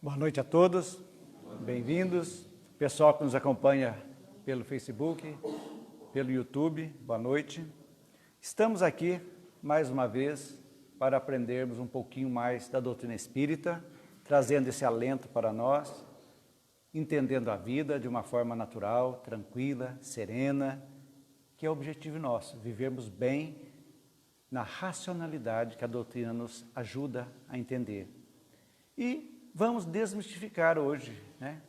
Boa noite a todos, bem-vindos. Pessoal que nos acompanha pelo Facebook, pelo YouTube, boa noite. Estamos aqui, mais uma vez, para aprendermos um pouquinho mais da doutrina espírita, trazendo esse alento para nós, entendendo a vida de uma forma natural, tranquila, serena, que é o objetivo nosso, vivermos bem na racionalidade que a doutrina nos ajuda a entender. E vamos desmistificar hoje,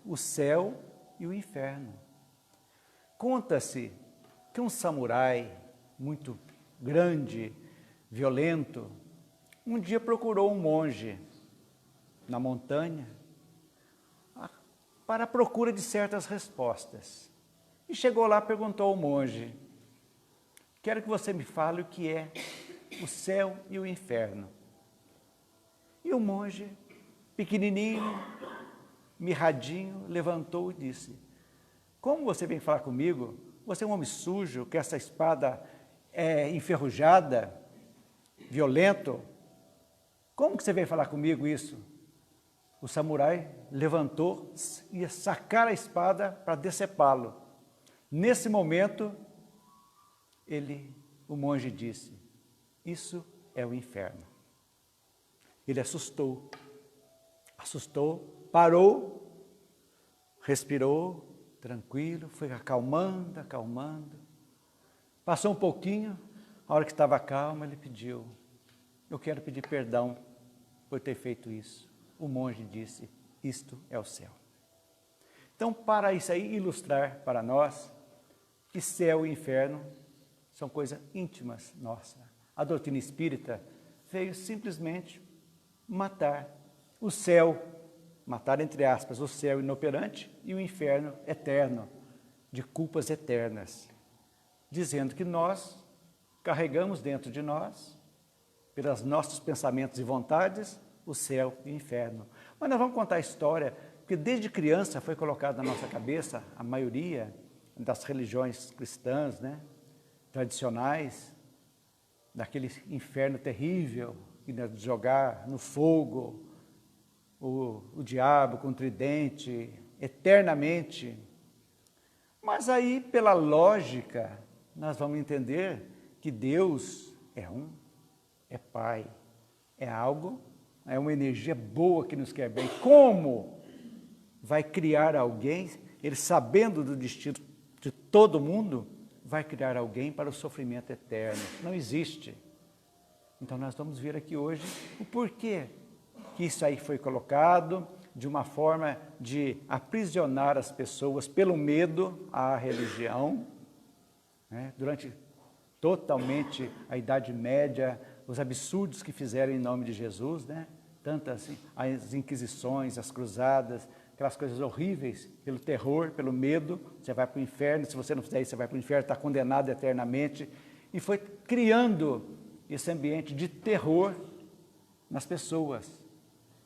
o céu e o inferno. Conta-se que um samurai muito grande, violento, um dia procurou um monge na montanha para a procura de certas respostas. E chegou lá e perguntou ao monge: quero que você me fale o que é o céu e o inferno. E o monge, pequenininho, mirradinho, levantou e disse: como você vem falar comigo? Você é um homem sujo, com essa espada enferrujada, violento. Como que você vem falar comigo isso? O samurai levantou e ia sacar a espada para decepá-lo. Nesse momento, o monge disse: isso é o inferno. Ele assustou, parou, respirou, tranquilo, foi acalmando. Passou um pouquinho, a hora que estava calmo, ele pediu: eu quero pedir perdão por ter feito isso. O monge disse: isto é o céu. Então, para isso aí ilustrar para nós que céu e inferno são coisas íntimas nossas. A doutrina espírita veio simplesmente matar o céu, matar entre aspas o céu inoperante e o inferno eterno, de culpas eternas, dizendo que nós carregamos dentro de nós, pelos nossos pensamentos e vontades, o céu e o inferno. Mas nós vamos contar a história, porque desde criança foi colocado na nossa cabeça, a maioria das religiões cristãs, tradicionais, daquele inferno terrível, que nos jogar no fogo, o diabo com tridente, eternamente. Mas aí, pela lógica, nós vamos entender que Deus é é Pai, é algo, é uma energia boa que nos quer bem. Como vai criar alguém, Ele sabendo do destino de todo mundo, vai criar alguém para o sofrimento eterno? Não existe. Então nós vamos ver aqui hoje o porquê que isso aí foi colocado de uma forma de aprisionar as pessoas pelo medo à religião, durante totalmente a Idade Média, os absurdos que fizeram em nome de Jesus, tanto assim, as inquisições, as cruzadas, aquelas coisas horríveis, pelo terror, pelo medo, você vai para o inferno, se você não fizer isso, você vai para o inferno, está condenado eternamente, e foi criando esse ambiente de terror nas pessoas.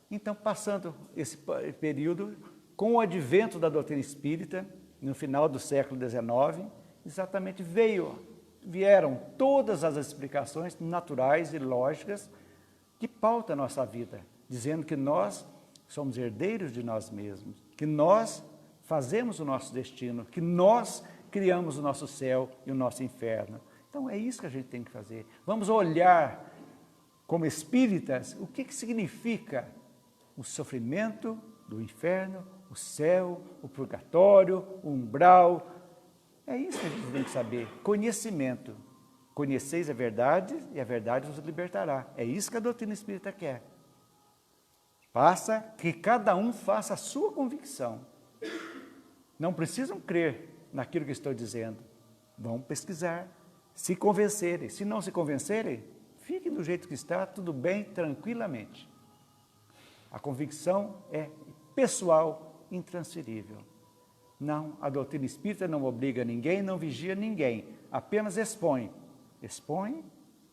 Então, passando esse período, com o advento da doutrina espírita, no final do século XIX, exatamente vieram todas as explicações naturais e lógicas que pautam a nossa vida, dizendo que nós somos herdeiros de nós mesmos, que nós fazemos o nosso destino, que nós criamos o nosso céu e o nosso inferno. Então, é isso que a gente tem que fazer. Vamos olhar, como espíritas, o que significa o sofrimento do inferno, o céu, o purgatório, o umbral. É isso que a gente tem que saber. Conhecimento. Conheceis a verdade e a verdade vos libertará. É isso que a doutrina espírita quer. Faça que cada um faça a sua convicção. Não precisam crer naquilo que estou dizendo. Vão pesquisar, se convencerem. Se não se convencerem, fiquem do jeito que está, tudo bem, tranquilamente. A convicção é pessoal, intransferível. Não, a doutrina espírita não obriga ninguém, não vigia ninguém, apenas expõe. Expõe,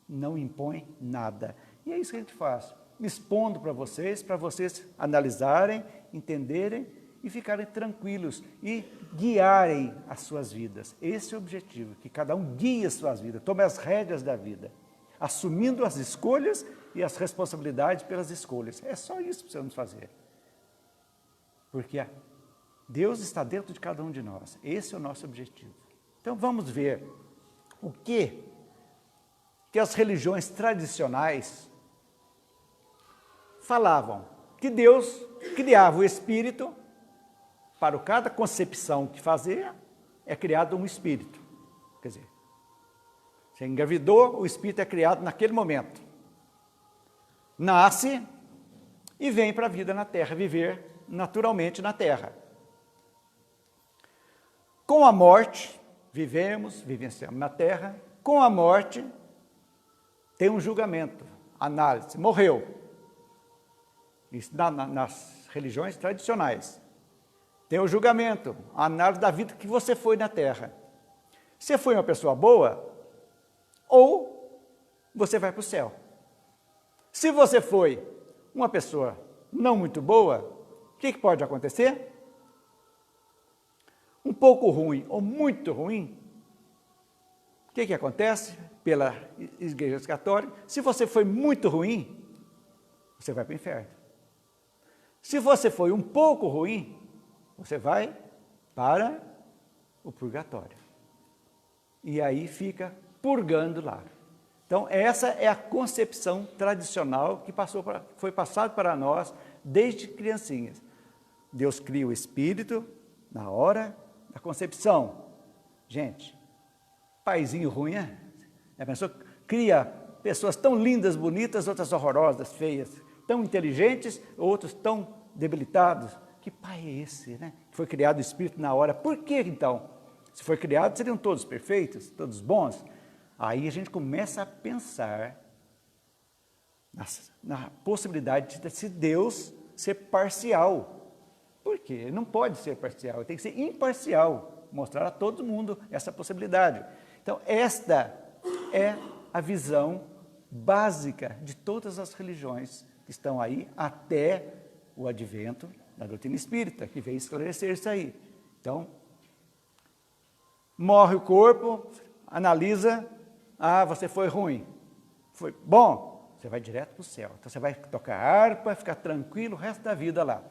não impõe nada. E é isso que a gente faz, expondo para vocês analisarem, entenderem e ficarem tranquilos e guiarem as suas vidas. Esse é o objetivo, que cada um guie as suas vidas, tome as rédeas da vida, assumindo as escolhas e as responsabilidades pelas escolhas. É só isso que precisamos fazer. Porque Deus está dentro de cada um de nós. Esse é o nosso objetivo. Então vamos ver o que as religiões tradicionais falavam. Que Deus criava o espírito, para cada concepção que fazia, é criado um espírito. Quer dizer, você engravidou, o espírito é criado naquele momento. Nasce e vem para a vida na Terra, viver naturalmente na Terra. Com a morte, vivenciamos na Terra. Com a morte, tem um julgamento, análise, morreu. Isso nas religiões tradicionais. Tem o julgamento, a análise da vida que você foi na Terra. Você foi uma pessoa boa, ou você vai para o céu. Se você foi uma pessoa não muito boa, o que pode acontecer? Um pouco ruim ou muito ruim. O que acontece pela Igreja Católica? Se você foi muito ruim, você vai para o inferno. Se você foi um pouco ruim, você vai para o purgatório. E aí fica purgando lá. Então, essa é a concepção tradicional que foi passada para nós desde criancinhas. Deus cria o espírito na hora da concepção. Gente, paizinho ruim, é? A pessoa cria pessoas tão lindas, bonitas, outras horrorosas, feias, tão inteligentes, outros tão debilitados. Que pai é esse, né? Foi criado o espírito na hora. Por que então? Se foi criado, seriam todos perfeitos, todos bons? Aí a gente começa a pensar na possibilidade de se Deus ser parcial. Por quê? Ele não pode ser parcial, ele tem que ser imparcial, mostrar a todo mundo essa possibilidade. Então, esta é a visão básica de todas as religiões que estão aí até o advento da doutrina espírita, que veio esclarecer isso aí. Então, morre o corpo, analisa, você foi ruim, foi bom, você vai direto para o céu. Então você vai tocar harpa, ficar tranquilo o resto da vida lá.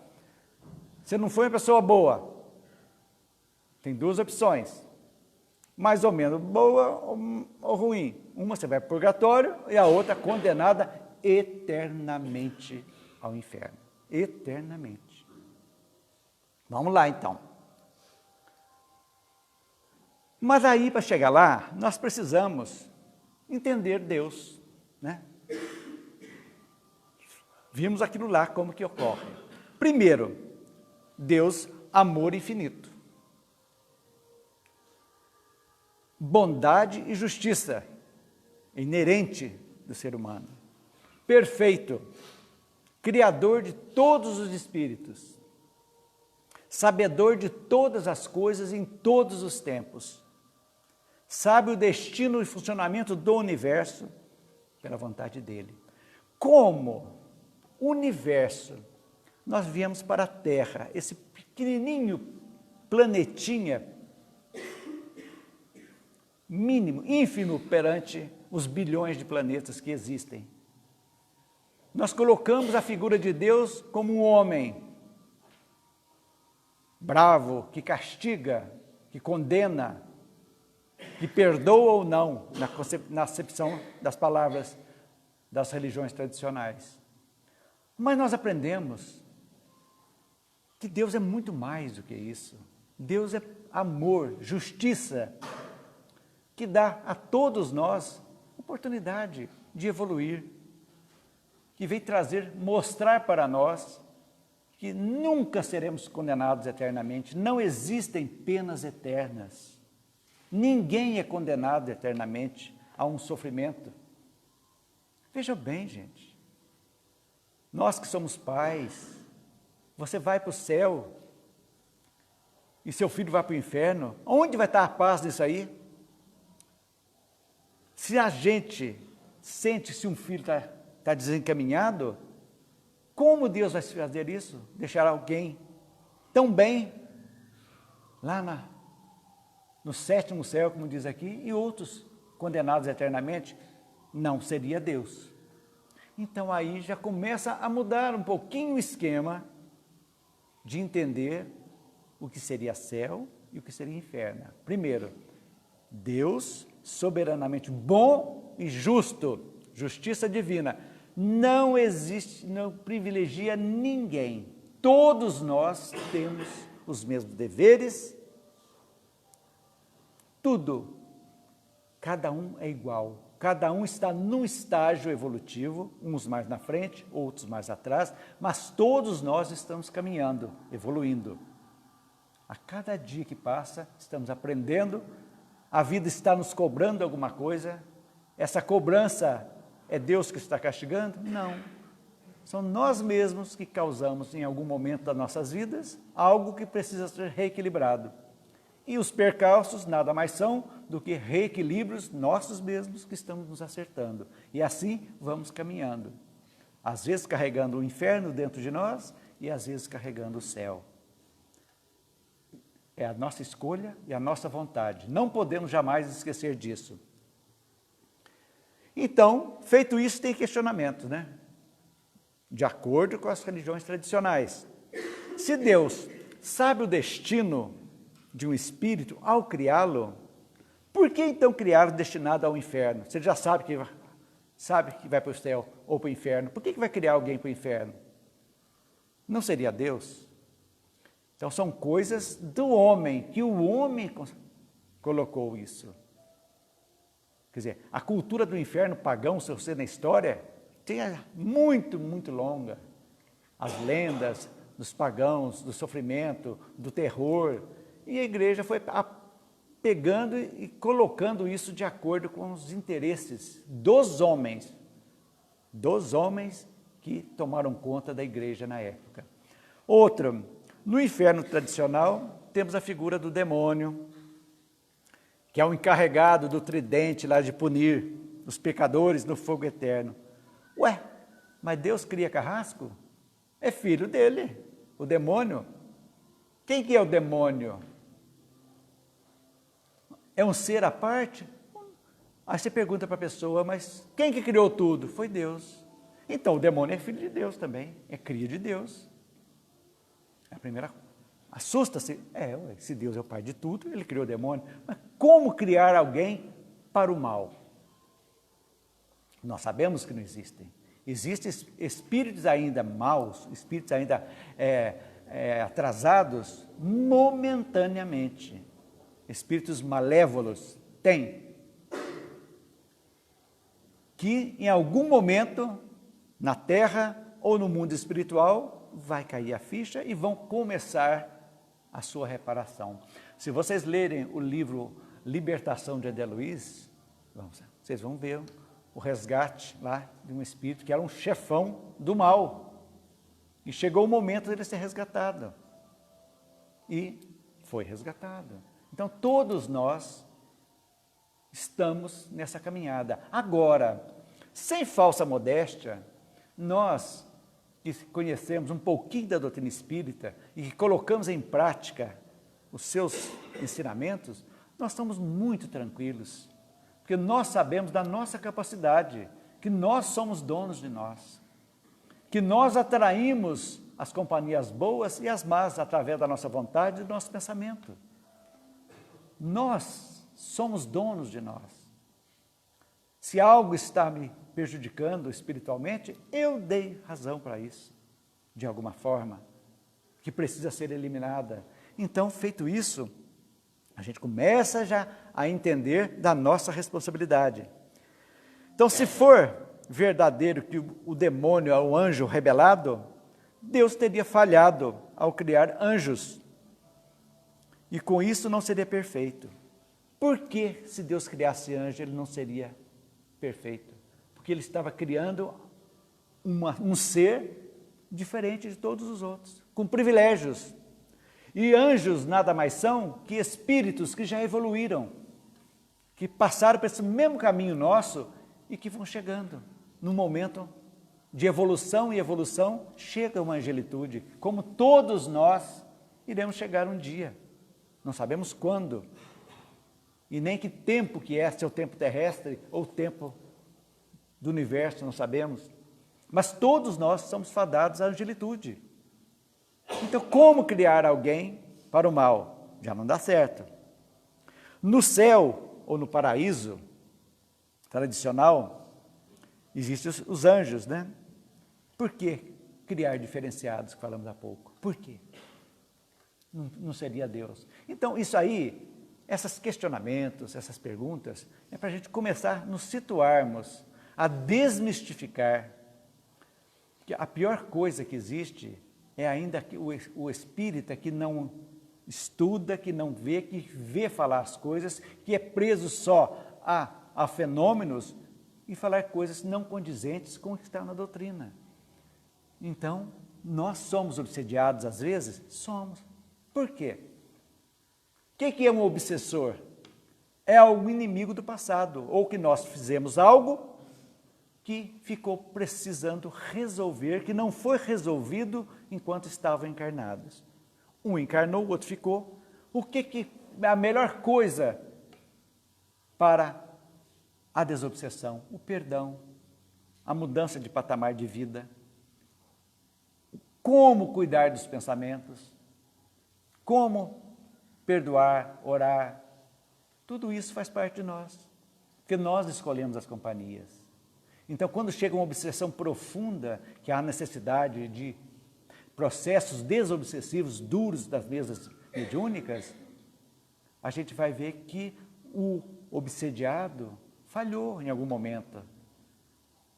Você não foi uma pessoa boa, tem duas opções, mais ou menos boa ou ruim. Uma você vai para o purgatório e a outra condenada eternamente ao inferno. Eternamente. Vamos lá então. Mas aí, para chegar lá, nós precisamos entender Deus, né? Vimos aquilo lá, como que ocorre. Primeiro, Deus, amor infinito. Bondade e justiça, inerente do ser humano. Perfeito, criador de todos os espíritos. Sabedor de todas as coisas em todos os tempos. Sabe o destino e funcionamento do universo pela vontade dele. Como universo, nós viemos para a Terra, esse pequenininho planetinha, mínimo, ínfimo perante os bilhões de planetas que existem. Nós colocamos a figura de Deus como um homem bravo, que castiga, que condena, que perdoa ou não, na acepção das palavras das religiões tradicionais. Mas nós aprendemos que Deus é muito mais do que isso. Deus é amor, justiça, que dá a todos nós oportunidade de evoluir, que veio mostrar para nós que nunca seremos condenados eternamente, não existem penas eternas. Ninguém é condenado eternamente a um sofrimento. Veja bem, gente, nós que somos pais, você vai para o céu e seu filho vai para o inferno, onde vai estar a paz nisso aí? Se a gente sente se um filho está desencaminhado, como Deus vai fazer isso? Deixar alguém tão bem lá no sétimo céu, como diz aqui, e outros condenados eternamente? Não seria Deus. Então aí já começa a mudar um pouquinho o esquema de entender o que seria céu e o que seria inferno. Primeiro, Deus, soberanamente bom e justo, justiça divina, não existe, não privilegia ninguém. Todos nós temos os mesmos deveres, tudo. Cada um é igual. Cada um está num estágio evolutivo, uns mais na frente, outros mais atrás, mas todos nós estamos caminhando, evoluindo. A cada dia que passa, estamos aprendendo, a vida está nos cobrando alguma coisa. Essa cobrança é Deus que está castigando? Não. São nós mesmos que causamos, em algum momento das nossas vidas, algo que precisa ser reequilibrado. E os percalços nada mais são do que reequilíbrios nossos mesmos que estamos nos acertando. E assim vamos caminhando. Às vezes carregando o inferno dentro de nós e às vezes carregando o céu. É a nossa escolha e a nossa vontade. Não podemos jamais esquecer disso. Então, feito isso, tem questionamento, né? De acordo com as religiões tradicionais. Se Deus sabe o destino de um espírito ao criá-lo, por que então criar destinado ao inferno? Você já sabe que vai para o céu ou para o inferno. Por que vai criar alguém para o inferno? Não seria Deus? Então são coisas do homem, que o homem colocou isso. Quer dizer, a cultura do inferno pagão, se você na história, é muito, muito longa. As lendas dos pagãos, do sofrimento, do terror. E a igreja foi pegando e colocando isso de acordo com os interesses dos homens que tomaram conta da igreja na época. Outro, no inferno tradicional, temos a figura do demônio, que é o encarregado do tridente lá de punir os pecadores no fogo eterno. Ué, mas Deus cria carrasco? É filho dele, o demônio. Quem que é o demônio? É um ser à parte? Aí você pergunta para a pessoa, mas quem que criou tudo? Foi Deus. Então o demônio é filho de Deus também, é cria de Deus. É a primeira coisa. Assusta-se? Se Deus é o pai de tudo, ele criou o demônio. Mas como criar alguém para o mal? Nós sabemos que não existem. Existem espíritos ainda maus, espíritos ainda atrasados, momentaneamente. Espíritos malévolos, tem. Que em algum momento, na Terra ou no mundo espiritual, vai cair a ficha e vão começar a sua reparação. Se vocês lerem o livro Libertação de André Luiz, vocês vão ver o resgate lá de um espírito que era um chefão do mal. E chegou o momento dele ser resgatado. E foi resgatado. Então, todos nós estamos nessa caminhada. Agora, sem falsa modéstia, nós que conhecemos um pouquinho da doutrina espírita e que colocamos em prática os seus ensinamentos, nós estamos muito tranquilos, porque nós sabemos da nossa capacidade, que nós somos donos de nós, que nós atraímos as companhias boas e as más através da nossa vontade e do nosso pensamento. Nós somos donos de nós. Se algo está me prejudicando espiritualmente, eu dei razão para isso, de alguma forma, que precisa ser eliminada. Então, feito isso, a gente começa já a entender da nossa responsabilidade. Então, se for verdadeiro que o demônio é o anjo rebelado, Deus teria falhado ao criar anjos. E com isso não seria perfeito. Por que, se Deus criasse anjo, ele não seria perfeito? Porque ele estava criando um ser diferente de todos os outros, com privilégios. E anjos nada mais são que espíritos que já evoluíram, que passaram por esse mesmo caminho nosso e que vão chegando. No momento de evolução e evolução, chega uma angelitude, como todos nós iremos chegar um dia. Não sabemos quando, e nem que tempo que é, se é o tempo terrestre ou o tempo do universo, não sabemos. Mas todos nós somos fadados à angelitude. Então, como criar alguém para o mal? Já não dá certo. No céu ou no paraíso tradicional, existem os anjos, né? Por que criar diferenciados, que falamos há pouco? Por quê? Não seria Deus. Então, isso aí, esses questionamentos, essas perguntas, é para a gente começar a nos situarmos, a desmistificar que a pior coisa que existe é ainda que o espírita que não estuda, que não vê, que vê falar as coisas, que é preso só a fenômenos e falar coisas não condizentes com o que está na doutrina. Então, nós somos obsediados às vezes? Somos. Por quê? O que é um obsessor? É o inimigo do passado, ou que nós fizemos algo que ficou precisando resolver, que não foi resolvido enquanto estavam encarnados. Um encarnou, o outro ficou. O que é a melhor coisa para a desobsessão? O perdão, a mudança de patamar de vida. Como cuidar dos pensamentos, como perdoar, orar. Tudo isso faz parte de nós, porque nós escolhemos as companhias. Então, quando chega uma obsessão profunda, que há necessidade de processos desobsessivos duros das mesas mediúnicas, a gente vai ver que o obsediado falhou em algum momento.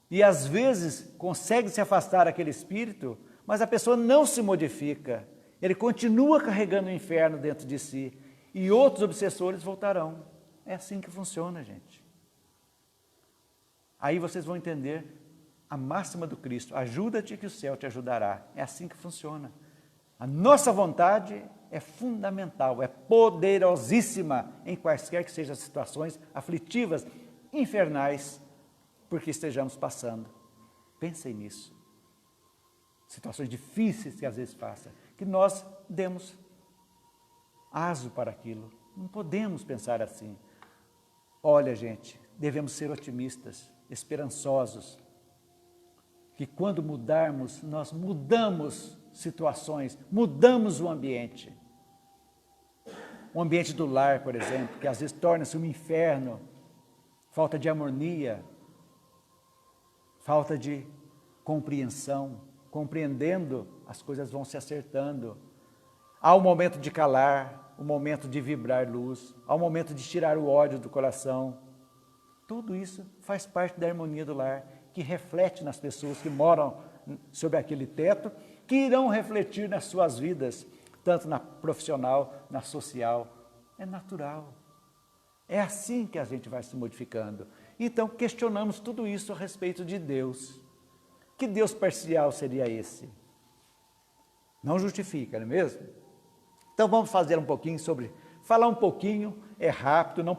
E às vezes consegue se afastar daquele espírito, mas a pessoa não se modifica. Ele continua carregando o inferno dentro de si. E outros obsessores voltarão. É assim que funciona, gente. Aí vocês vão entender a máxima do Cristo. Ajuda-te que o céu te ajudará. É assim que funciona. A nossa vontade é fundamental, é poderosíssima em quaisquer que sejam as situações aflitivas, infernais, porque estejamos passando. Pensem nisso. Situações difíceis que às vezes passa, que nós demos aso para aquilo. Não podemos pensar assim. Olha, gente, devemos ser otimistas, esperançosos, que quando mudarmos, nós mudamos situações, mudamos o ambiente. O ambiente do lar, por exemplo, que às vezes torna-se um inferno, falta de harmonia, falta de compreensão, compreendendo, as coisas vão se acertando. Há um momento de calar, um momento de vibrar luz, há um momento de tirar o ódio do coração. Tudo isso faz parte da harmonia do lar, que reflete nas pessoas que moram sob aquele teto, que irão refletir nas suas vidas, tanto na profissional, na social. É natural. É assim que a gente vai se modificando. Então, questionamos tudo isso a respeito de Deus. Que Deus parcial seria esse? Não justifica, não é mesmo? Então vamos fazer um pouquinho falar um pouquinho, é rápido, não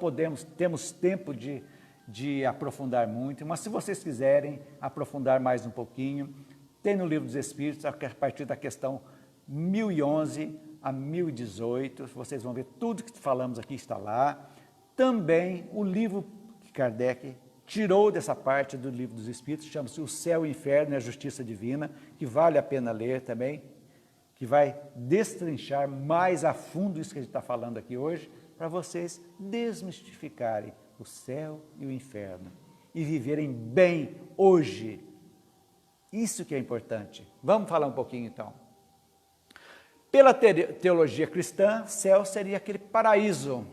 temos tempo de aprofundar muito, mas se vocês quiserem aprofundar mais um pouquinho, tem no Livro dos Espíritos, a partir da questão 1011 a 1018, vocês vão ver tudo que falamos aqui está lá. Também o livro que Kardec tirou dessa parte do Livro dos Espíritos, chama-se O Céu e o Inferno e a Justiça Divina, que vale a pena ler também, que vai destrinchar mais a fundo isso que a gente está falando aqui hoje, para vocês desmistificarem o céu e o inferno e viverem bem hoje. Isso que é importante. Vamos falar um pouquinho então. Pela teologia cristã, céu seria aquele paraíso,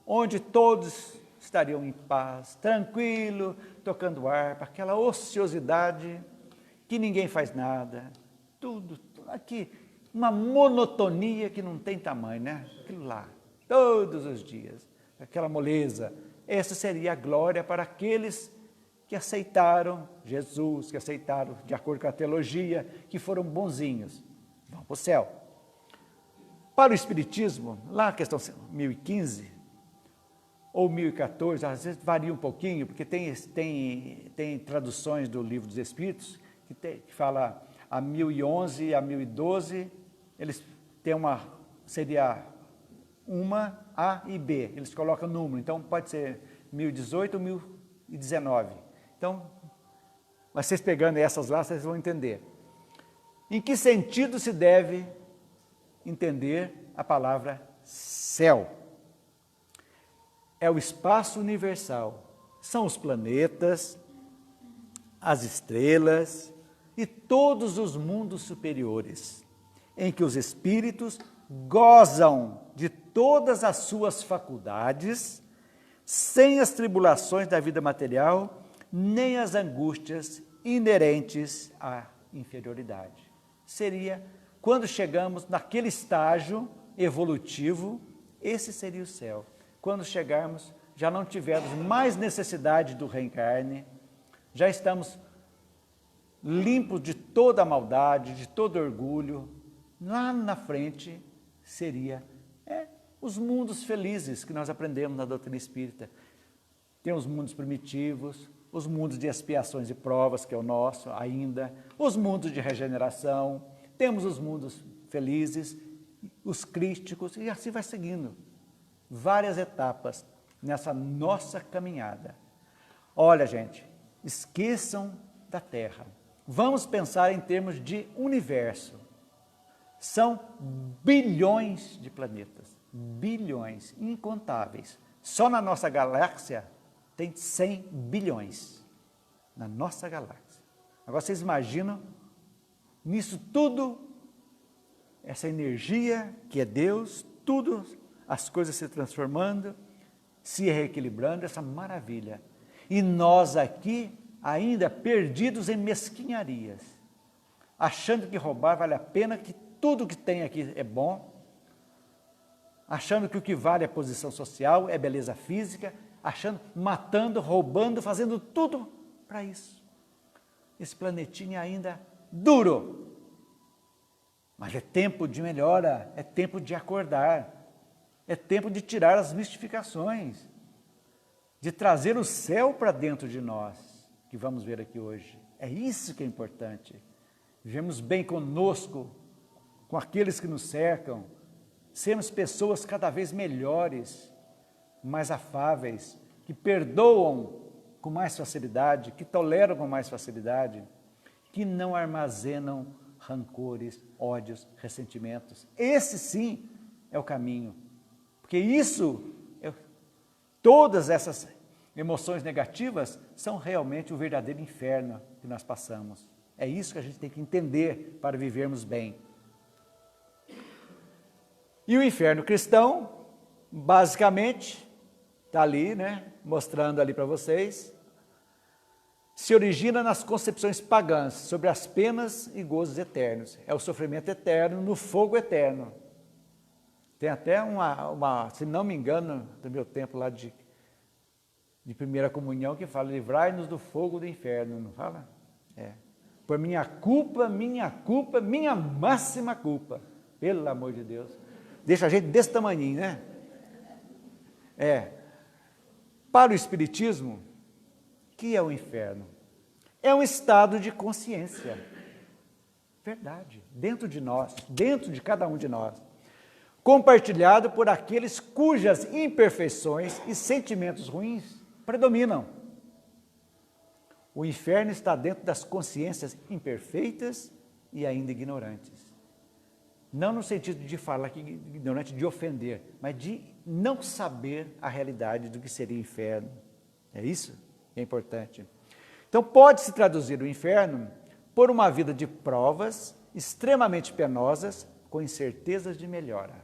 onde todos estariam em paz, tranquilo, tocando harpa, aquela ociosidade, que ninguém faz nada, tudo aqui, uma monotonia que não tem tamanho, né? Aquilo lá, todos os dias, aquela moleza. Essa seria a glória para aqueles que aceitaram Jesus, que aceitaram de acordo com a teologia, que foram bonzinhos, vão para o céu. Para o Espiritismo, lá na questão 1015 ou 1014, às vezes varia um pouquinho, porque tem traduções do Livro dos Espíritos, que fala a 1011 e a 1012, eles têm seria uma A e B, eles colocam número, então pode ser 1018 ou 1019. Então, vocês pegando essas lá, vocês vão entender. Em que sentido se deve entender a palavra céu. É o espaço universal, são os planetas, as estrelas e todos os mundos superiores, em que os espíritos gozam de todas as suas faculdades, sem as tribulações da vida material, nem as angústias inerentes à inferioridade. Seria, quando chegamos naquele estágio evolutivo, esse seria o céu. Quando chegarmos, já não tivermos mais necessidade do reencarne, já estamos limpos de toda a maldade, de todo orgulho. Lá na frente seria os mundos felizes que nós aprendemos na doutrina espírita. Tem os mundos primitivos, os mundos de expiações e provas, que é o nosso ainda, os mundos de regeneração, temos os mundos felizes, os crísticos, e assim vai seguindo. Várias etapas nessa nossa caminhada. Olha, gente, esqueçam da Terra. Vamos pensar em termos de universo. São bilhões de planetas, bilhões, incontáveis. Só na nossa galáxia tem 100 bilhões, na nossa galáxia. Agora vocês imaginam, nisso tudo, essa energia que é Deus, tudo, as coisas se transformando, se reequilibrando, essa maravilha. E nós aqui, ainda perdidos em mesquinharias, achando que roubar vale a pena, que tudo que tem aqui é bom, achando que o que vale é posição social, é beleza física, achando, matando, roubando, fazendo tudo para isso. Esse planetinha ainda duro. Mas é tempo de melhora, é tempo de acordar, é tempo de tirar as mistificações, de trazer o céu para dentro de nós, que vamos ver aqui hoje. É isso que é importante. Vivemos bem conosco, com aqueles que nos cercam, sermos pessoas cada vez melhores, mais afáveis, que perdoam com mais facilidade, que toleram com mais facilidade, que não armazenam rancores, ódios, ressentimentos. Esse sim é o caminho, porque todas essas emoções negativas são realmente o verdadeiro inferno que nós passamos. É isso que a gente tem que entender para vivermos bem. E o inferno cristão, basicamente, está ali, mostrando ali para vocês, se origina nas concepções pagãs sobre as penas e gozos eternos. É o sofrimento eterno no fogo eterno. Tem até se não me engano, do meu tempo lá de primeira comunhão, que fala, livrai-nos do fogo do inferno, não fala? Por minha culpa, minha máxima culpa, pelo amor de Deus. Deixa a gente desse tamanhinho, né? Para o Espiritismo, que é o inferno? É um estado de consciência. Verdade. Dentro de nós, dentro de cada um de nós. Compartilhado por aqueles cujas imperfeições e sentimentos ruins predominam. O inferno está dentro das consciências imperfeitas e ainda ignorantes. Não no sentido de falar que ignorante, de ofender, mas de não saber a realidade do que seria o inferno. É isso que é importante. Então, pode-se traduzir o inferno por uma vida de provas extremamente penosas, com incertezas de melhora.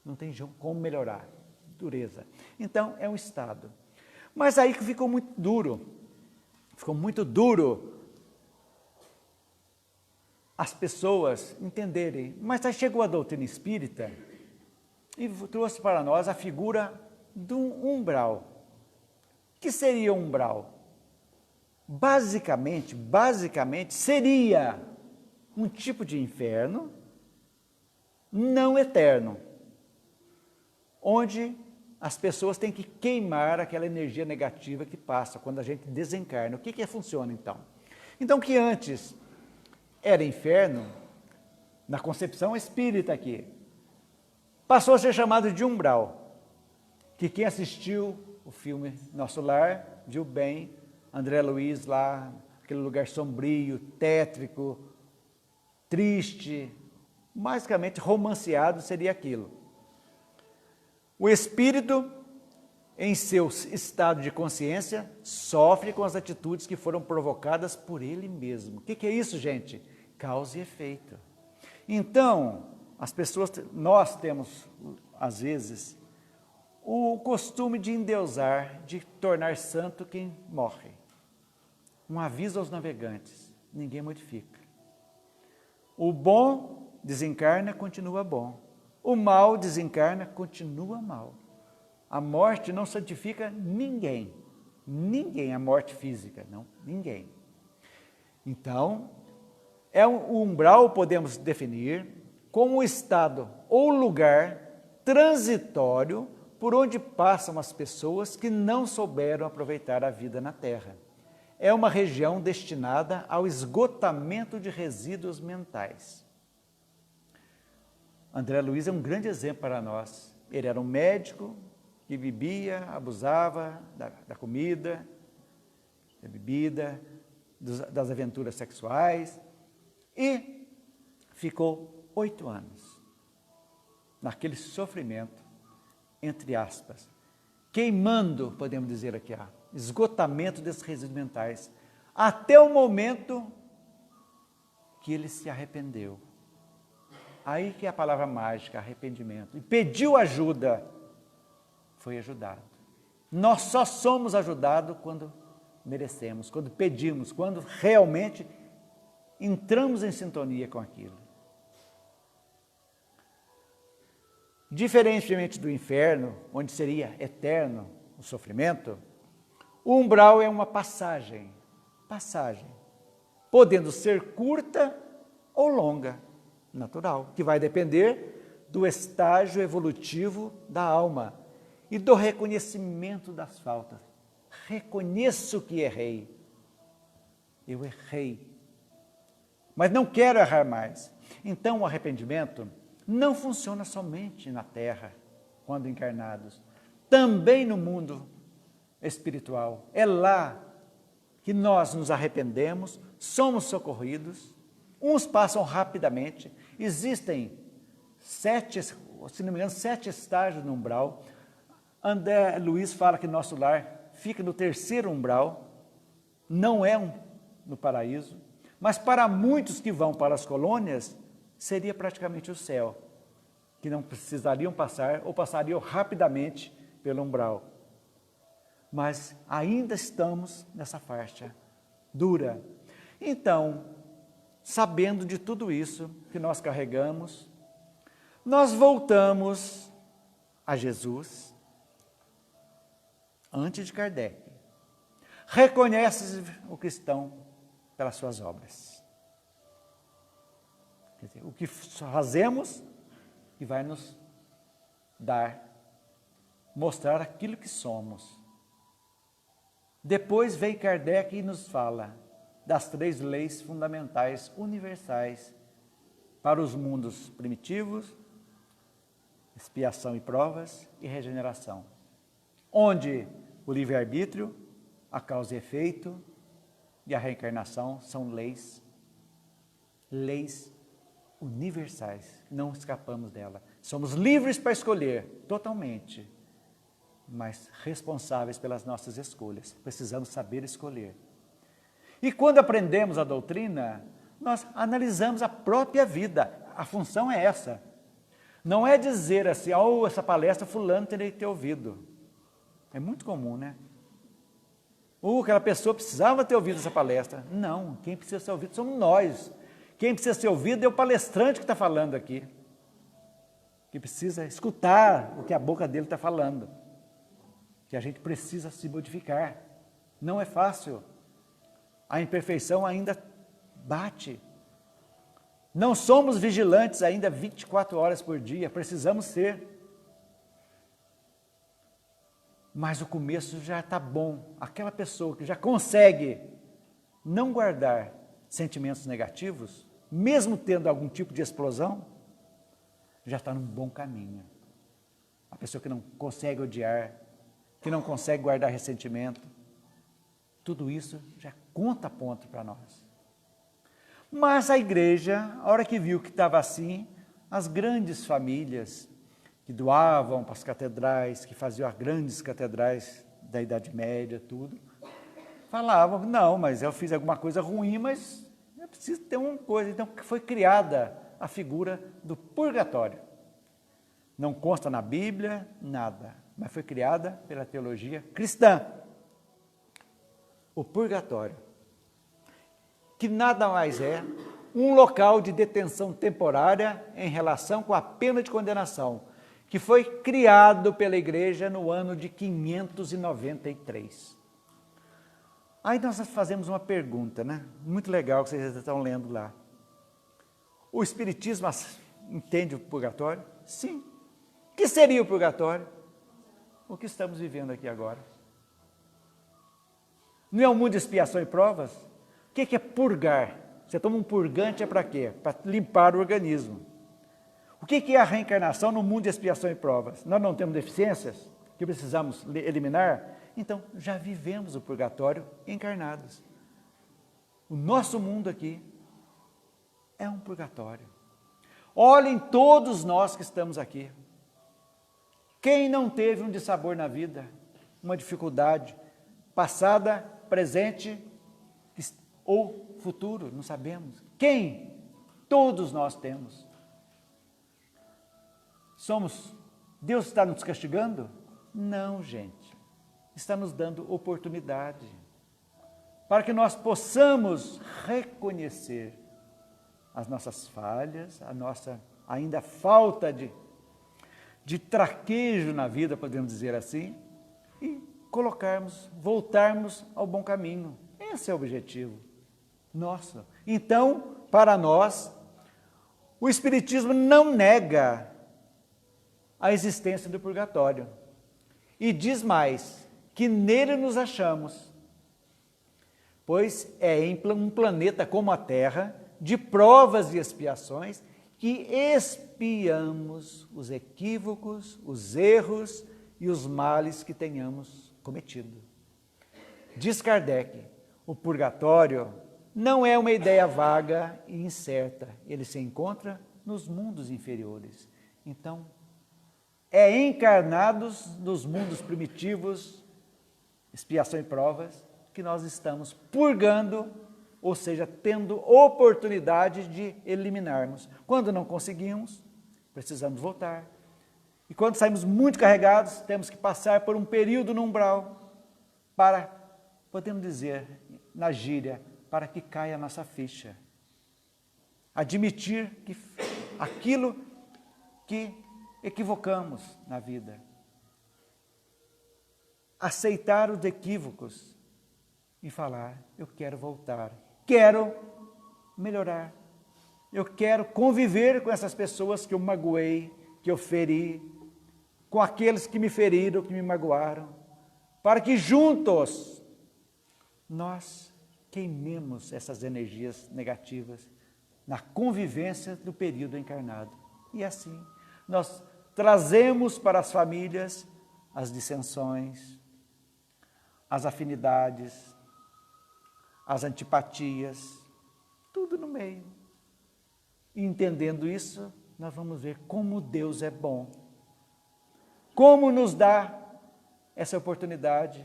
Não tem como melhorar, dureza. Então, é um estado. Mas aí que ficou muito duro as pessoas entenderem. Mas aí chegou a doutrina espírita e trouxe para nós a figura do umbral. O que seria um umbral? Basicamente, seria um tipo de inferno não eterno, onde as pessoas têm que queimar aquela energia negativa que passa quando a gente desencarna. O que funciona então? Então, que antes era inferno, na concepção espírita aqui, passou a ser chamado de umbral, que quem assistiu o filme Nosso Lar viu bem, André Luiz lá, aquele lugar sombrio, tétrico, triste, basicamente romanceado seria aquilo. O espírito, em seu estado de consciência, sofre com as atitudes que foram provocadas por ele mesmo. O que é isso, gente? Causa e efeito. Então, nós temos, às vezes, o costume de endeusar, de tornar santo quem morre. Um aviso aos navegantes, ninguém modifica. O bom desencarna, continua bom. O mal desencarna, continua mal. A morte não santifica ninguém. Ninguém, a morte física, não, ninguém. Então, o umbral podemos definir como um estado ou lugar transitório por onde passam as pessoas que não souberam aproveitar a vida na Terra. É uma região destinada ao esgotamento de resíduos mentais. André Luiz é um grande exemplo para nós. Ele era um médico que bebia, abusava da comida, da bebida, das aventuras sexuais e ficou 8 anos naquele sofrimento, entre aspas, queimando, podemos dizer aqui, esgotamento desses resíduos mentais, até o momento que ele se arrependeu. Aí que é a palavra mágica, arrependimento, e pediu ajuda, foi ajudado. Nós só somos ajudados quando merecemos, quando pedimos, quando realmente entramos em sintonia com aquilo. Diferentemente do inferno, onde seria eterno o sofrimento, o umbral é uma passagem, podendo ser curta ou longa, natural, que vai depender do estágio evolutivo da alma e do reconhecimento das faltas. Reconheço que errei. Eu errei. Mas não quero errar mais. Então o arrependimento não funciona somente na Terra, quando encarnados. Também no mundo espiritual. É lá que nós nos arrependemos, somos socorridos. Uns passam rapidamente. Existem 7, se não me engano, 7 estágios no umbral. André Luiz fala que nosso lar fica no 3º umbral, não é no paraíso, mas para muitos que vão para as colônias, seria praticamente o céu, que não precisariam passar ou passariam rapidamente pelo umbral. Mas ainda estamos nessa faixa dura. Então, sabendo de tudo isso que nós carregamos, nós voltamos a Jesus, antes de Kardec. Reconhece o cristão pelas suas obras. Quer dizer, o que fazemos que vai nos dar, mostrar aquilo que somos. Depois vem Kardec e nos fala das 3 leis fundamentais universais para os mundos primitivos, expiação e provas e regeneração, onde o livre-arbítrio, a causa e efeito e a reencarnação são leis universais, não escapamos dela. Somos livres para escolher totalmente, mas responsáveis pelas nossas escolhas. Precisamos saber escolher. E quando aprendemos a doutrina, nós analisamos a própria vida. A função é essa. Não é dizer assim, essa palestra fulano teria que ter ouvido. É muito comum, né? Aquela pessoa precisava ter ouvido essa palestra. Não, quem precisa ser ouvido somos nós. Quem precisa ser ouvido é o palestrante que está falando aqui. Que precisa escutar o que a boca dele está falando. Que a gente precisa se modificar. Não é fácil. A imperfeição ainda bate. Não somos vigilantes ainda 24 horas por dia, precisamos ser. Mas o começo já está bom. Aquela pessoa que já consegue não guardar sentimentos negativos, mesmo tendo algum tipo de explosão, já está num bom caminho. A pessoa que não consegue odiar, que não consegue guardar ressentimento, tudo isso já conta ponto para nós. Mas a igreja, a hora que viu que estava assim, as grandes famílias que doavam para as catedrais, que faziam as grandes catedrais da Idade Média, tudo, falavam, não, mas eu fiz alguma coisa ruim, mas eu preciso ter uma coisa. Então foi criada a figura do purgatório. Não consta na Bíblia, nada, mas foi criada pela teologia cristã. O purgatório, que nada mais é um local de detenção temporária em relação com a pena de condenação, que foi criado pela igreja no ano de 593. Aí nós fazemos uma pergunta, né? Muito legal que vocês estão lendo lá. O Espiritismo entende o purgatório? Sim. O que seria o purgatório? O que estamos vivendo aqui agora. Não é um mundo de expiação e provas? O que é purgar? Você toma um purgante é para quê? Para limpar o organismo. O que é a reencarnação no mundo de expiação e provas? Nós não temos deficiências que precisamos eliminar? Então, já vivemos o purgatório encarnados. O nosso mundo aqui é um purgatório. Olhem todos nós que estamos aqui. Quem não teve um dissabor na vida, uma dificuldade, passada, presente ou futuro, não sabemos. Quem? Todos nós temos. Deus está nos castigando? Não, gente. Está nos dando oportunidade para que nós possamos reconhecer as nossas falhas, a nossa ainda falta de traquejo na vida, podemos dizer assim, e voltarmos ao bom caminho. Esse é o objetivo nosso. Então, para nós, o Espiritismo não nega a existência do purgatório e diz mais, que nele nos achamos, pois é em um planeta como a Terra, de provas e expiações, que expiamos os equívocos, os erros e os males que tenhamos cometido. Diz Kardec, o purgatório não é uma ideia vaga e incerta, ele se encontra nos mundos inferiores. Então, é encarnados nos mundos primitivos, expiação e provas, que nós estamos purgando, ou seja, tendo oportunidade de eliminarmos. Quando não conseguimos, precisamos voltar. E quando saímos muito carregados, temos que passar por um período no umbral para, podemos dizer, na gíria, para que caia a nossa ficha. Admitir que aquilo que equivocamos na vida. Aceitar os equívocos e falar, eu quero voltar, quero melhorar, eu quero conviver com essas pessoas que eu magoei, que eu feri, com aqueles que me feriram, que me magoaram, para que juntos nós queimemos essas energias negativas na convivência do período encarnado. E assim, nós trazemos para as famílias as dissensões, as afinidades, as antipatias, tudo no meio. E entendendo isso, nós vamos ver como Deus é bom. Como nos dá essa oportunidade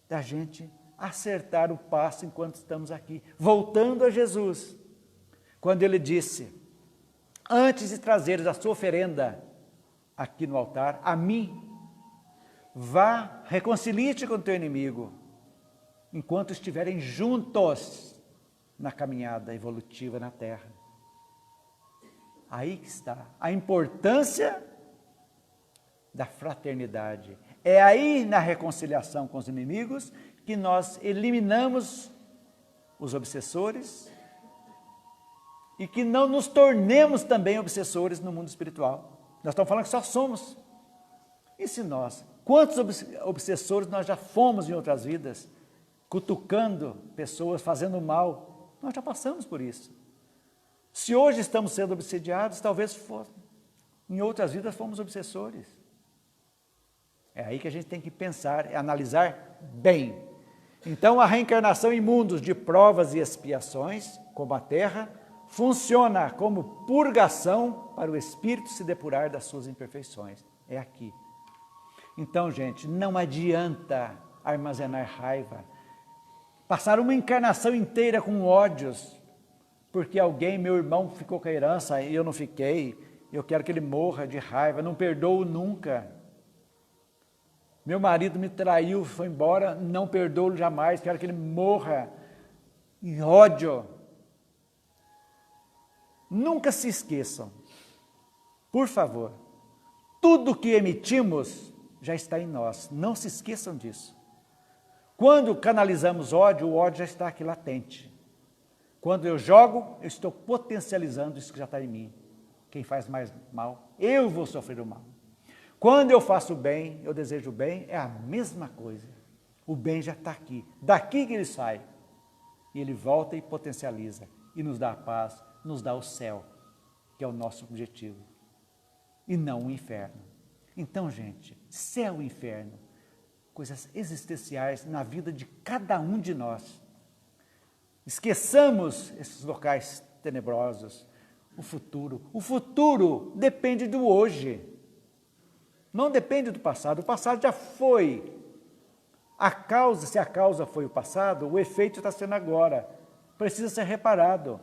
da gente acertar o passo enquanto estamos aqui. Voltando a Jesus, quando ele disse, antes de trazeres a sua oferenda aqui no altar, a mim, vá, reconcilie-te com o teu inimigo, enquanto estiverem juntos na caminhada evolutiva na Terra. Aí que está a importância da fraternidade. É aí na reconciliação com os inimigos que nós eliminamos os obsessores e que não nos tornemos também obsessores no mundo espiritual. Nós estamos falando que só somos. E se nós, quantos obsessores nós já fomos em outras vidas, cutucando pessoas, fazendo mal, nós já passamos por isso. Se hoje estamos sendo obsediados, talvez em outras vidas fomos obsessores. É aí que a gente tem que pensar, analisar bem. Então, a reencarnação em mundos de provas e expiações, como a Terra, funciona como purgação para o espírito se depurar das suas imperfeições. É aqui. Então, gente, não adianta armazenar raiva, passar uma encarnação inteira com ódios, porque alguém, meu irmão, ficou com a herança e eu não fiquei, eu quero que ele morra de raiva, não perdoo nunca. Meu marido me traiu, foi embora, não perdoo jamais, quero que ele morra em ódio. Nunca se esqueçam, por favor, tudo que emitimos já está em nós, não se esqueçam disso. Quando canalizamos ódio, o ódio já está aqui latente. Quando eu jogo, eu estou potencializando isso que já está em mim. Quem faz mais mal, eu vou sofrer o mal. Quando eu faço o bem, eu desejo o bem, é a mesma coisa. O bem já está aqui, daqui que ele sai. E ele volta e potencializa, e nos dá a paz, nos dá o céu, que é o nosso objetivo, e não o inferno. Então, gente, céu e inferno, coisas existenciais na vida de cada um de nós. Esqueçamos esses locais tenebrosos, o futuro. O futuro depende do hoje, não depende do passado. O passado já foi. A causa, se a causa foi o passado, o efeito está sendo agora. Precisa ser reparado,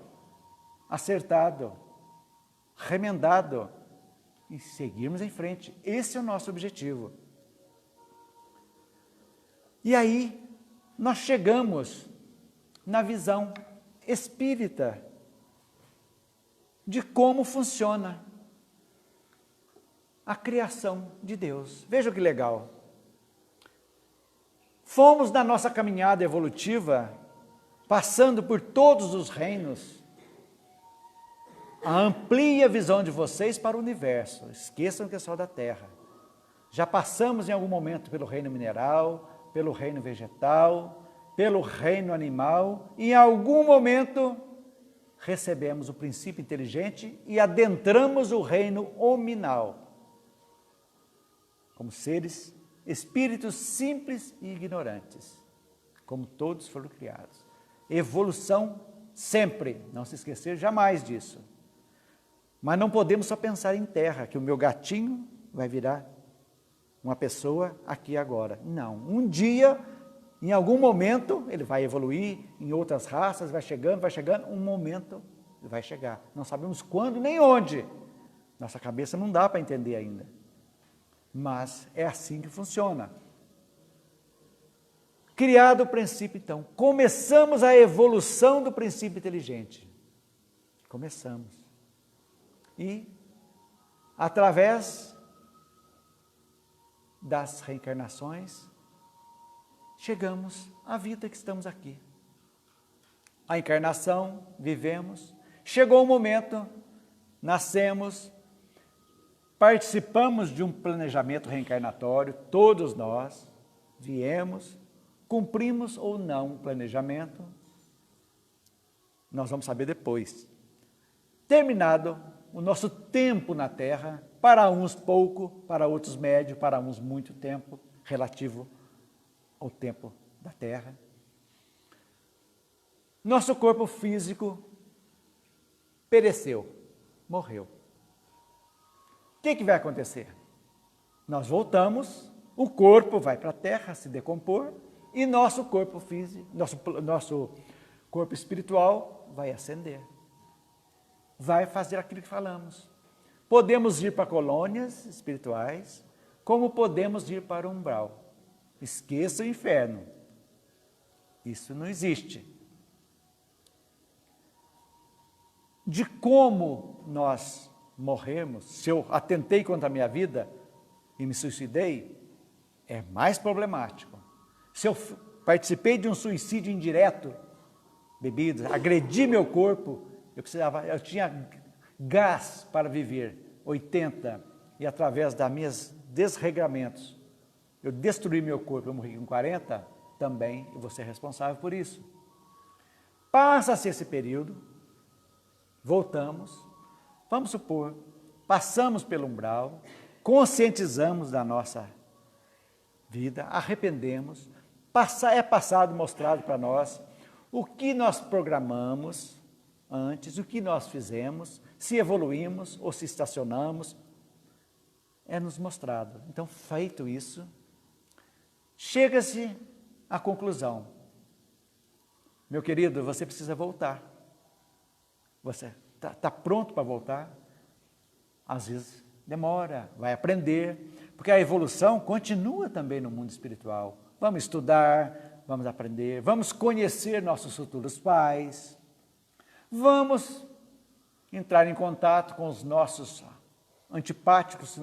acertado, remendado e seguirmos em frente. Esse é o nosso objetivo. E aí, nós chegamos na visão espírita de como funciona a criação de Deus. Veja que legal. Fomos na nossa caminhada evolutiva, passando por todos os reinos. Amplie a visão de vocês para o universo. Esqueçam que é só da Terra. Já passamos em algum momento pelo reino mineral, pelo reino vegetal, pelo reino animal, e em algum momento recebemos o princípio inteligente e adentramos o reino hominal, como seres, espíritos simples e ignorantes, como todos foram criados. Evolução sempre, não se esquecer jamais disso. Mas não podemos só pensar em terra, que o meu gatinho vai virar uma pessoa aqui agora. Não, um dia, em algum momento, ele vai evoluir em outras raças, vai chegando, um momento ele vai chegar. Não sabemos quando nem onde. Nossa cabeça não dá para entender ainda. Mas é assim que funciona. Criado o princípio, então, começamos a evolução do princípio inteligente. Começamos. E, através das reencarnações, chegamos à vida que estamos aqui. A encarnação, vivemos, chegou o momento, nascemos, participamos de um planejamento reencarnatório, todos nós viemos, cumprimos ou não o planejamento, nós vamos saber depois. Terminado o nosso tempo na Terra, para uns pouco, para outros médio, para uns muito tempo, relativo ao tempo da Terra. Nosso corpo físico pereceu, morreu. O que vai acontecer? Nós voltamos, o corpo vai para a Terra se decompor e nosso corpo físico, nosso corpo espiritual vai ascender. Vai fazer aquilo que falamos. Podemos ir para colônias espirituais, como podemos ir para o umbral. Esqueça o inferno. Isso não existe. De como nós morremos, se eu atentei contra a minha vida e me suicidei, é mais problemático. Se eu participei de um suicídio indireto, bebidas, agredi meu corpo, eu tinha gás para viver, 80, e através das minhas desregramentos, eu destruí meu corpo, eu morri com 40, também eu vou ser responsável por isso. Passa-se esse período, voltamos, vamos supor, passamos pelo umbral, conscientizamos da nossa vida, arrependemos, é passado, mostrado para nós o que nós programamos, antes, o que nós fizemos, se evoluímos ou se estacionamos, é nos mostrado. Então, feito isso, chega-se à conclusão. Meu querido, você precisa voltar. Você está pronto para voltar? Às vezes demora, vai aprender, porque a evolução continua também no mundo espiritual. Vamos estudar, vamos aprender, vamos conhecer nossos futuros pais, vamos entrar em contato com os nossos antipáticos,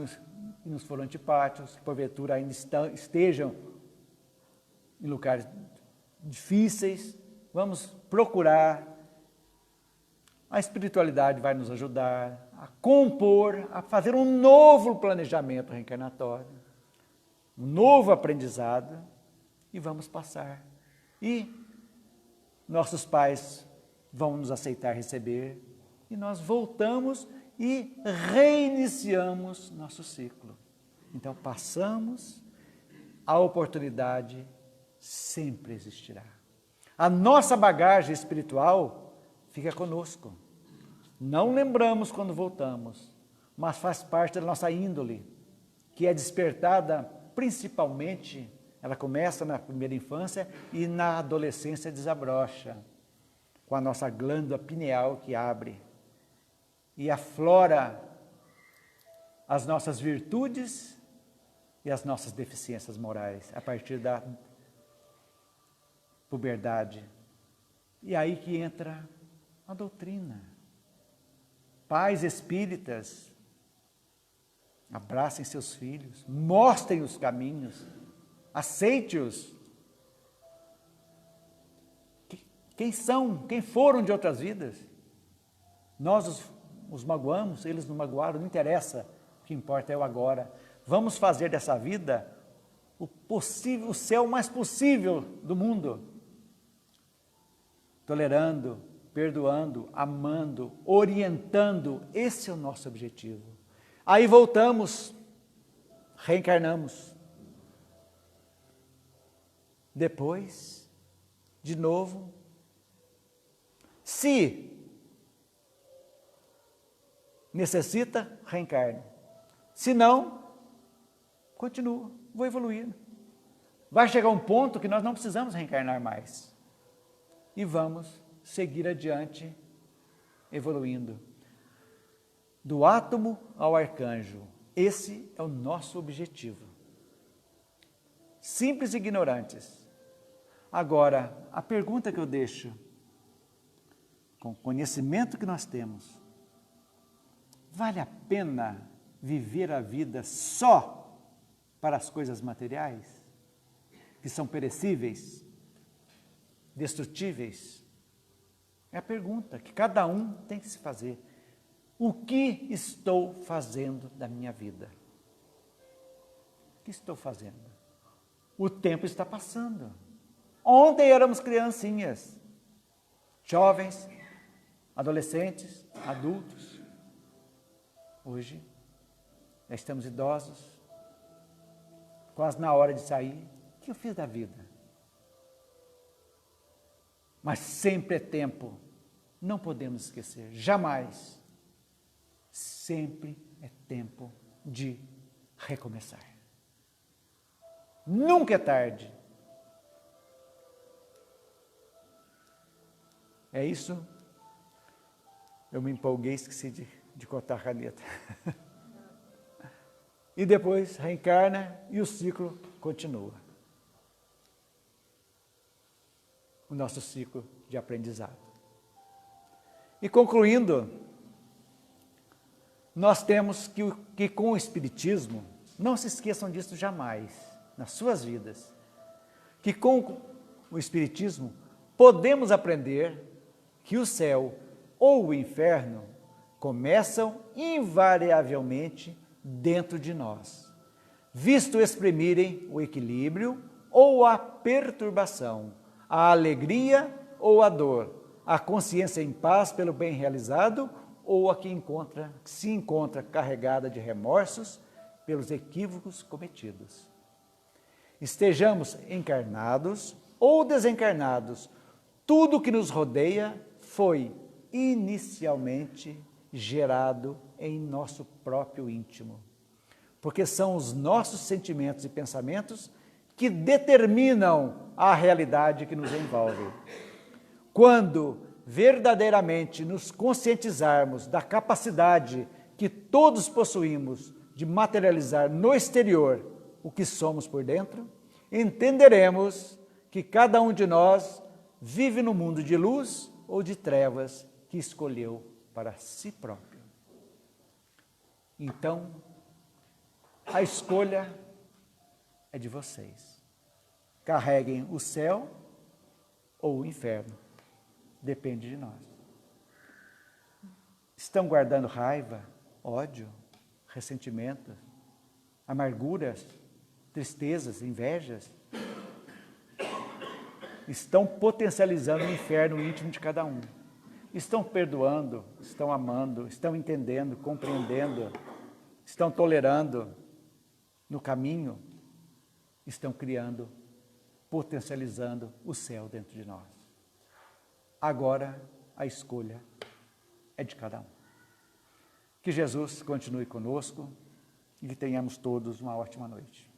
que nos foram antipáticos, que porventura ainda estejam em lugares difíceis, vamos procurar. A espiritualidade vai nos ajudar a compor, a fazer um novo planejamento reencarnatório, um novo aprendizado, e vamos passar. E nossos pais vão nos aceitar receber, e nós voltamos e reiniciamos nosso ciclo. Então, passamos, a oportunidade sempre existirá. A nossa bagagem espiritual fica conosco. Não lembramos quando voltamos, mas faz parte da nossa índole, que é despertada principalmente, ela começa na primeira infância e na adolescência desabrocha, com a nossa glândula pineal que abre e aflora as nossas virtudes e as nossas deficiências morais, a partir da puberdade. E aí que entra a doutrina. Pais espíritas, abracem seus filhos, mostrem os caminhos, aceite-os. Quem são? Quem foram de outras vidas? Nós os magoamos, eles nos magoaram, não interessa, o que importa é o agora. Vamos fazer dessa vida o céu mais possível do mundo, tolerando, perdoando, amando, orientando, esse é o nosso objetivo. Aí voltamos, reencarnamos. Depois, de novo, se necessita, reencarne. Se não, continua, vou evoluir. Vai chegar um ponto que nós não precisamos reencarnar mais. E vamos seguir adiante, evoluindo. Do átomo ao arcanjo, esse é o nosso objetivo. Simples e ignorantes. Agora, a pergunta que eu deixo, com o conhecimento que nós temos, vale a pena viver a vida só para as coisas materiais, que são perecíveis, destrutíveis? É a pergunta que cada um tem que se fazer. O que estou fazendo da minha vida? O que estou fazendo? O tempo está passando. Ontem éramos criancinhas, jovens, adolescentes, adultos. Hoje, já estamos idosos, quase na hora de sair. O que eu fiz da vida? Mas sempre é tempo, não podemos esquecer, jamais. Sempre é tempo de recomeçar. Nunca é tarde. É isso? Eu me empolguei, esqueci de cortar a caneta. E depois reencarna e o ciclo continua. O nosso ciclo de aprendizado. E concluindo, nós temos que com o Espiritismo, não se esqueçam disso jamais, nas suas vidas, que com o Espiritismo podemos aprender que o céu ou o inferno começam invariavelmente dentro de nós, visto exprimirem o equilíbrio ou a perturbação, a alegria ou a dor, a consciência em paz pelo bem realizado ou a que se encontra carregada de remorsos pelos equívocos cometidos. Estejamos encarnados ou desencarnados, tudo que nos rodeia foi inicialmente gerado em nosso próprio íntimo, porque são os nossos sentimentos e pensamentos que determinam a realidade que nos envolve. Quando verdadeiramente nos conscientizarmos da capacidade que todos possuímos de materializar no exterior o que somos por dentro, entenderemos que cada um de nós vive no mundo de luz ou de trevas que escolheu para si próprio. Então, a escolha é de vocês. Carreguem o céu ou o inferno. Depende de nós. Estão guardando raiva, ódio, ressentimento, amarguras, tristezas, invejas? Estão potencializando o inferno íntimo de cada um. Estão perdoando, estão amando, estão entendendo, compreendendo, estão tolerando no caminho, estão criando, potencializando o céu dentro de nós. Agora a escolha é de cada um. Que Jesus continue conosco e que tenhamos todos uma ótima noite.